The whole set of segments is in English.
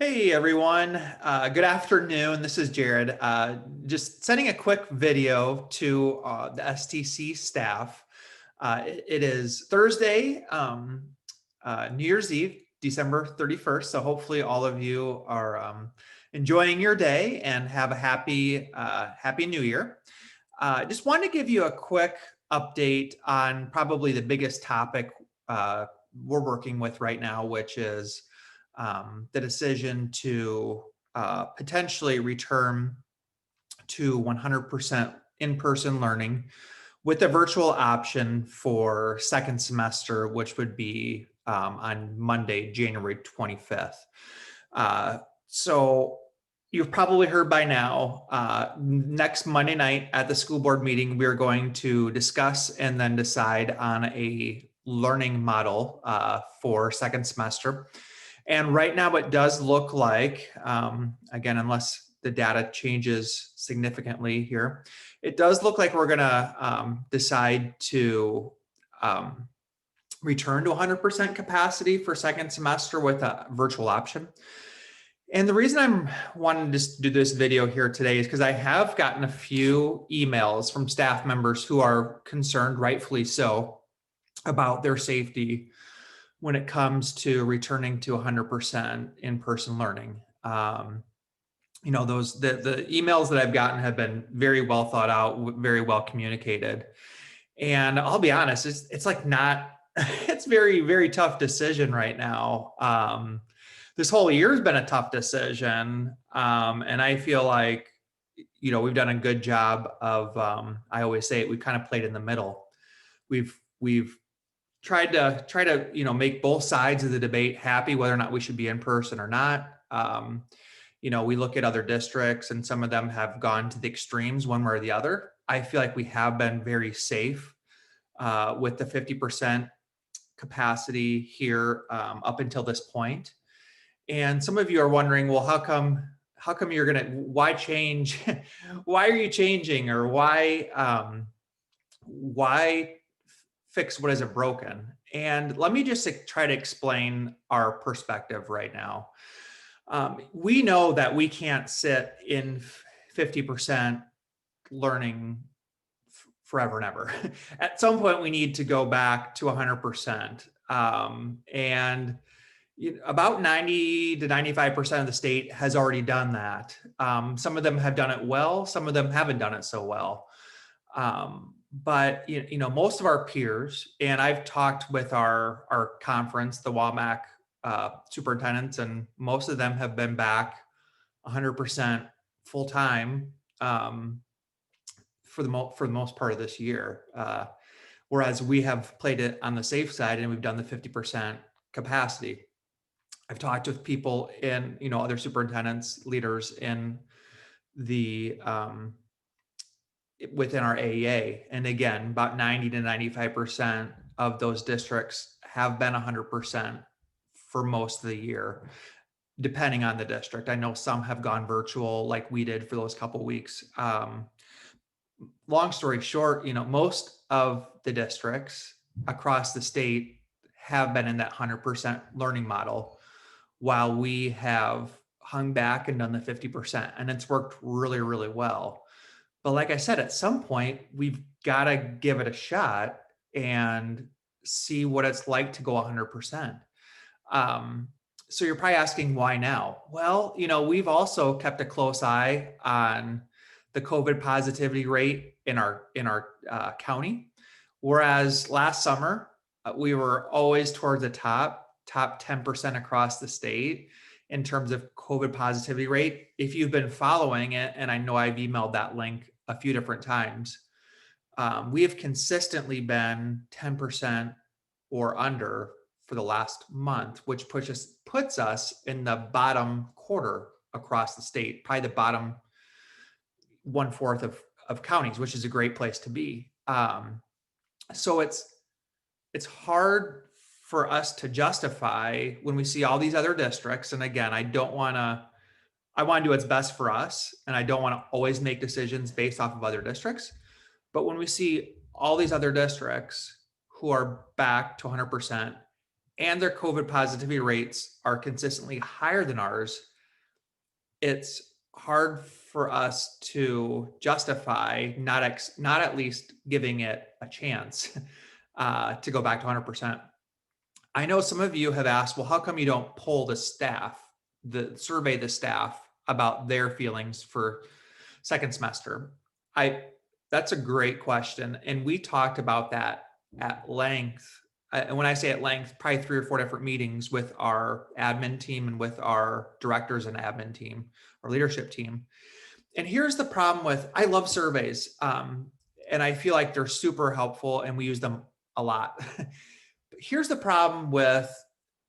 Hey everyone, good afternoon. This is Jared. Just sending a quick video to the STC staff. It is Thursday, New Year's Eve, December 31st. So hopefully all of you are enjoying your day and have a happy New Year. Just wanted to give you a quick update on probably the biggest topic we're working with right now, which is the decision to potentially return to 100% in-person learning with a virtual option for second semester, which would be on Monday, January 25th. So you've probably heard by now, next Monday night at the school board meeting, we're going to discuss and then decide on a learning model for second semester. And right now it does look like, again, unless the data changes significantly here, it does look like we're gonna decide to return to 100% capacity for second semester with a virtual option. And the reason I'm wanting to just do this video here today is because I have gotten a few emails from staff members who are concerned, rightfully so, about their safety when it comes to returning to 100% in-person learning. You know, the emails that I've gotten have been very well thought out, very well communicated. And I'll be honest, it's like not, it's very tough decision right now. This whole year has been a tough decision. And I feel like, you know, we've done a good job of, I always say it, we've kind of played in the middle. We've tried to you know, make both sides of the debate happy, whether or not we should be in person or not. You know, we look at other districts and some of them have gone to the extremes one way or the other. I feel like we have been very safe with the 50% capacity here up until this point. And some of you are wondering, well, how come why change? Why are you changing, or why fix what isn't broken? And let me just try to explain our perspective right now. We know that we can't sit in 50% learning forever and ever. At some point, we need to go back to 100%. And about 90 to 95% of the state has already done that. Some of them have done it well, some of them haven't done it so well. But you know, most of our peers, and I've talked with our conference, the WAMAC superintendents, and most of them have been back 100% full time for the most part of this year. Whereas we have played it on the safe side and we've done the 50% capacity. I've talked with people in, you know, other superintendents, leaders in the within our AEA. And again, about 90 to 95% of those districts have been 100% for most of the year, depending on the district. I know some have gone virtual like we did for those couple of weeks. Long story short, you know, most of the districts across the state have been in that 100% learning model, while we have hung back and done the 50%, and it's worked really well. But like I said, at some point, we've got to give it a shot and see what it's like to go 100%. So you're probably asking, why now? Well, you know, we've also kept a close eye on the COVID positivity rate in our county. Whereas last summer, we were always towards the top 10% across the state in terms of COVID positivity rate. If you've been following it, and I know I've emailed that link a few different times, we have consistently been 10% or under for the last month, which puts us in the bottom quarter across the state, probably the bottom 1/4 of counties, which is a great place to be. So it's hard for us to justify when we see all these other districts. And again, I want to do what's best for us, and I don't want to always make decisions based off of other districts. But when we see all these other districts who are back to 100% and their COVID positivity rates are consistently higher than ours, it's hard for us to justify not at least giving it a chance to go back to 100%. I know some of you have asked, well, how come you don't poll survey the staff about their feelings for second semester? I That's a great question, and we talked about that at length. And when I say at length, probably 3 or 4 different meetings with our admin team and with our directors and admin team, our leadership team. And here's the problem with, I love surveys, and I feel like they're super helpful and we use them a lot. But here's the problem with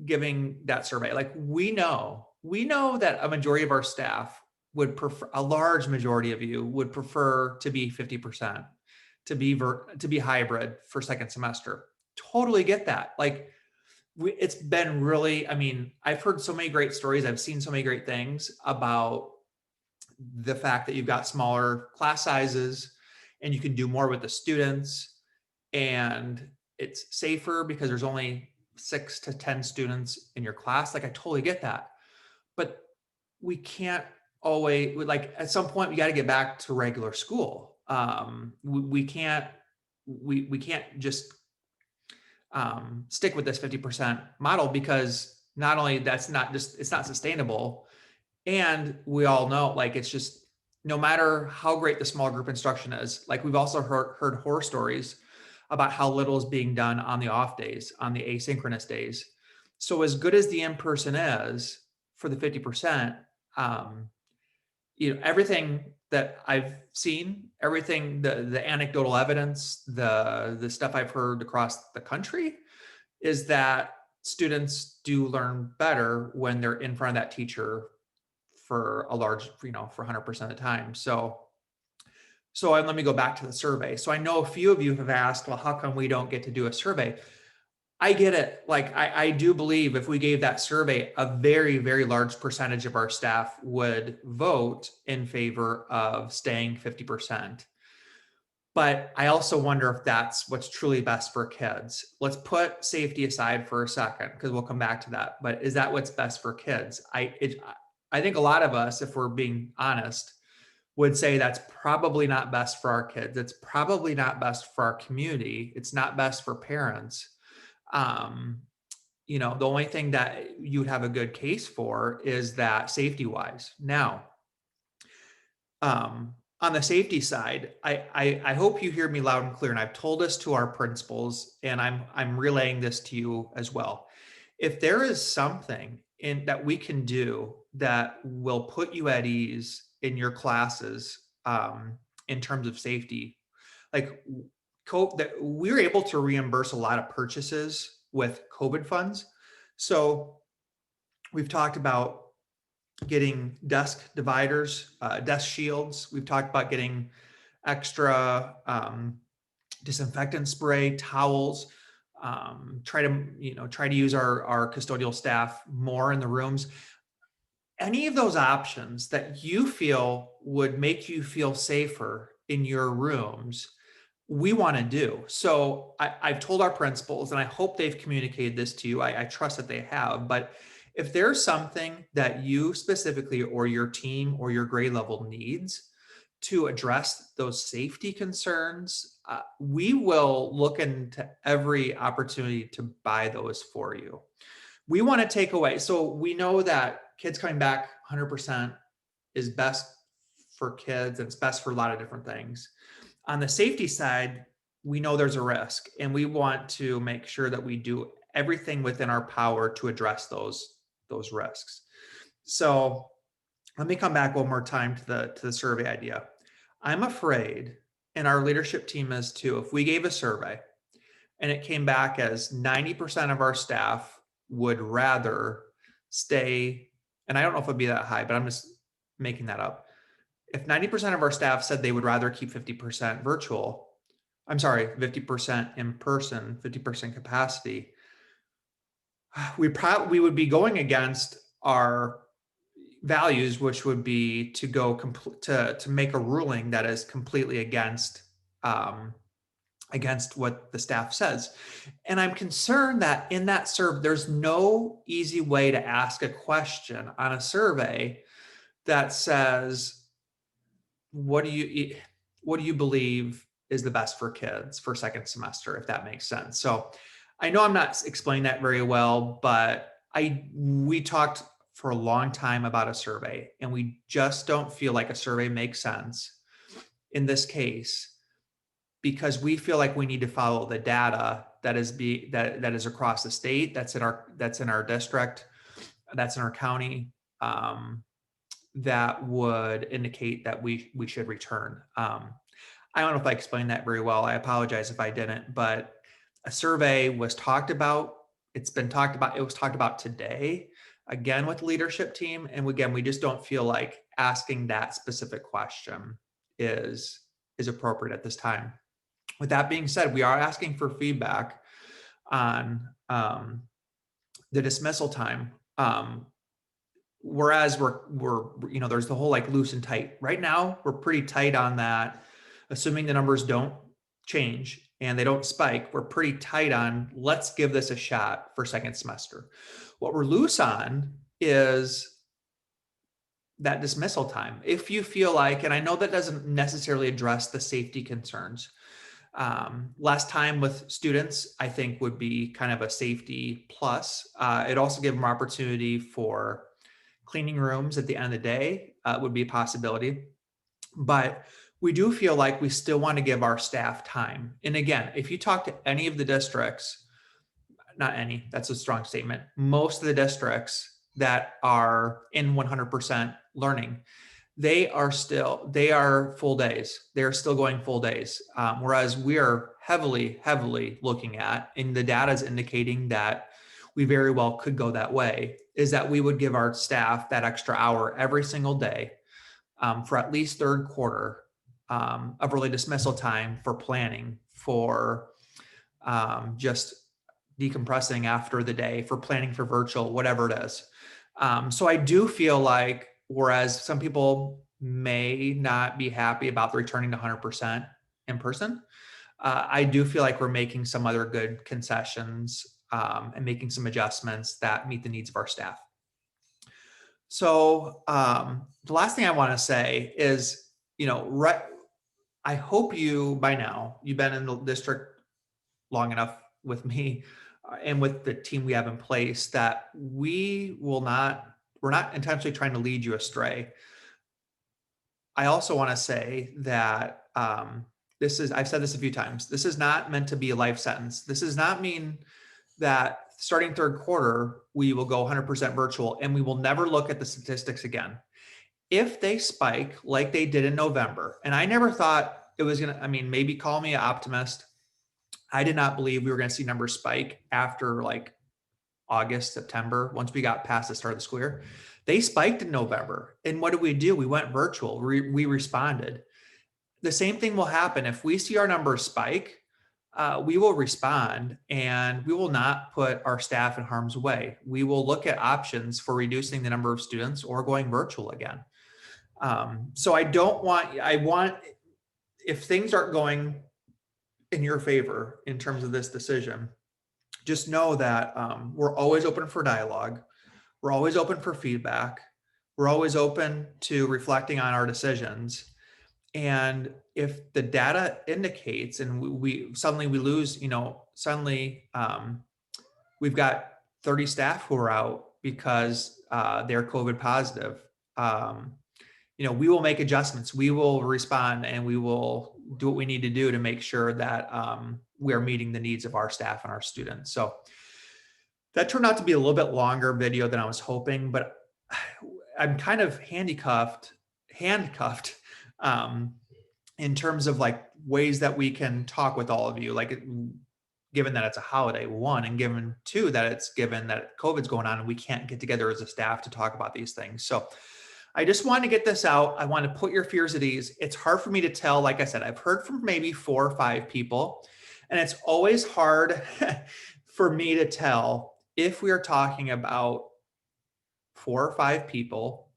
giving that survey. Like, we know that a majority of our staff would prefer, a large majority of you would prefer to be 50%, to be hybrid for second semester. Totally get that. Like, it's been really, I mean, I've heard so many great stories. I've seen so many great things about the fact that you've got smaller class sizes and you can do more with the students, and it's safer because there's only 6 to 10 students in your class. Like, I totally get that. But we can't always, like, at some point we got to get back to regular school. We can't just stick with this 50% model, because not only that's not just, it's not sustainable. And we all know, like, it's just, no matter how great the small group instruction is, like, we've also heard horror stories about how little is being done on the off days, on the asynchronous days. So as good as the in-person is for the 50%, everything that I've seen, everything, the anecdotal evidence, the stuff I've heard across the country, is that students do learn better when they're in front of that teacher for a large, for 100% of the time. So let me go back to the survey. So I know a few of you have asked, well, how come we don't get to do a survey? I get it. Like, I do believe if we gave that survey, a very, very large percentage of our staff would vote in favor of staying 50%. But I also wonder if that's what's truly best for kids. Let's put safety aside for a second, because we'll come back to that. But is that what's best for kids? I think a lot of us, if we're being honest, would say that's probably not best for our kids. It's probably not best for our community. It's not best for parents. The only thing that you would have a good case for is that safety wise. Now, on the safety side, I hope you hear me loud and clear. And I've told this to our principals, and I'm relaying this to you as well. If there is something that we can do that will put you at ease in your classes, in terms of safety, like, that we were able to reimburse a lot of purchases with COVID funds. So we've talked about getting desk dividers, desk shields. We've talked about getting extra disinfectant spray, towels. Try to use our custodial staff more in the rooms. Any of those options that you feel would make you feel safer in your rooms, we want to do. So I've told our principals, and I hope they've communicated this to you. I trust that they have. But if there's something that you specifically, or your team, or your grade level needs to address those safety concerns, we will look into every opportunity to buy those for you. We want to take away. So we know that kids coming back 100% is best for kids, and it's best for a lot of different things. On the safety side, we know there's a risk, and we want to make sure that we do everything within our power to address those risks. So let me come back one more time to the survey idea. I'm afraid, and our leadership team is too, if we gave a survey and it came back as 90% of our staff would rather stay, and I don't know if it'd be that high, but I'm just making that up. If 90% of our staff said they would rather keep 50% virtual, I'm sorry, 50% in person, 50% capacity, we would be going against our values, which would be to go to make a ruling that is completely against against what the staff says. And I'm concerned that in that survey, there's no easy way to ask a question on a survey that says, what do you believe is the best for kids for second semester, if that makes sense. So I know I'm not explaining that very well, but we talked for a long time about a survey, and we just don't feel like a survey makes sense in this case, because we feel like we need to follow the data that is across the state, that's in our district, that's in our county, that would indicate that we should return. I don't know if I explained that very well. I apologize if I didn't, but a survey was talked about. It's been talked about. It was talked about today again with the leadership team. And again, we just don't feel like asking that specific question is appropriate at this time. With that being said, we are asking for feedback on the dismissal time. Whereas we're there's the whole like loose and tight. Right now, we're pretty tight on that, assuming the numbers don't change and they don't spike. We're pretty tight on, let's give this a shot for second semester. What we're loose on is that dismissal time. If you feel like, and I know that doesn't necessarily address the safety concerns, less time with students, I think, would be kind of a safety plus. It also gives them opportunity for cleaning rooms at the end of the day, would be a possibility. But we do feel like we still want to give our staff time. And again, if you talk to any of the districts, not any, that's a strong statement, most of the districts that are in 100% learning, they are full days. They're still going full days. Whereas we are heavily looking at, and the data is indicating that we very well could go that way, is that we would give our staff that extra hour every single day for at least third quarter of early dismissal time for planning, for just decompressing after the day, for planning for virtual, whatever it is. So I do feel like, whereas some people may not be happy about the returning to 100% in person, I do feel like we're making some other good concessions and making some adjustments that meet the needs of our staff. So the last thing I want to say is, I hope by now, you've been in the district long enough with me and with the team we have in place, that we're not intentionally trying to lead you astray. I also want to say that I've said this a few times, this is not meant to be a life sentence. This does not mean that starting third quarter, we will go 100% virtual and we will never look at the statistics again. If they spike like they did in November, and I never thought it was maybe call me an optimist. I did not believe we were going to see numbers spike after like August, September, once we got past the start of the school year. They spiked in November. And what did we do? We went virtual. We responded. The same thing will happen. If we see our numbers spike, we will respond, and we will not put our staff in harm's way. We will look at options for reducing the number of students or going virtual again. So I want, if things aren't going in your favor in terms of this decision, just know that we're always open for dialogue. We're always open for feedback. We're always open to reflecting on our decisions. And if the data indicates, and we lose, we've got 30 staff who are out because they're COVID positive. We will make adjustments. We will respond, and we will do what we need to do to make sure that we are meeting the needs of our staff and our students. So that turned out to be a little bit longer video than I was hoping, but I'm kind of handcuffed in terms of like ways that we can talk with all of you, like given that it's a holiday, one, and given two, that it's given that COVID's going on and we can't get together as a staff to talk about these things. So I just want to get this out. I want to put your fears at ease. It's hard for me to tell. Like I said, I've heard from maybe 4 or 5 people, and it's always hard for me to tell if we are talking about 4 or 5 people,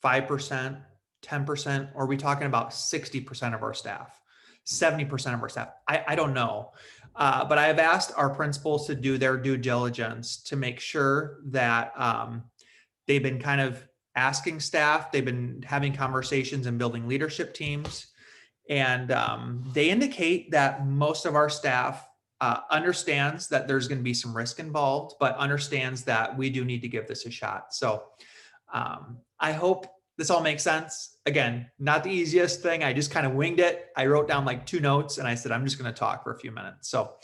5%, 10%, or are we talking about 60% of our staff? 70% of our staff. I don't know. But I have asked our principals to do their due diligence to make sure that they've been kind of asking staff, they've been having conversations and building leadership teams. And they indicate that most of our staff understands that there's going to be some risk involved, but understands that we do need to give this a shot. So I hope this all makes sense. Again, not the easiest thing. I just kind of winged it. I wrote down like 2 notes and I said, I'm just going to talk for a few minutes. So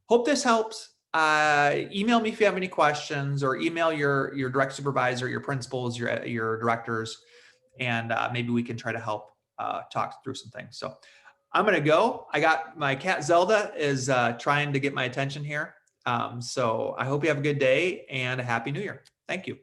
hope this helps. Email me if you have any questions, or email your direct supervisor, your principals, your directors, and maybe we can try to help talk through some things. So I'm going to go. I got my cat Zelda is trying to get my attention here. So I hope you have a good day and a happy new year. Thank you.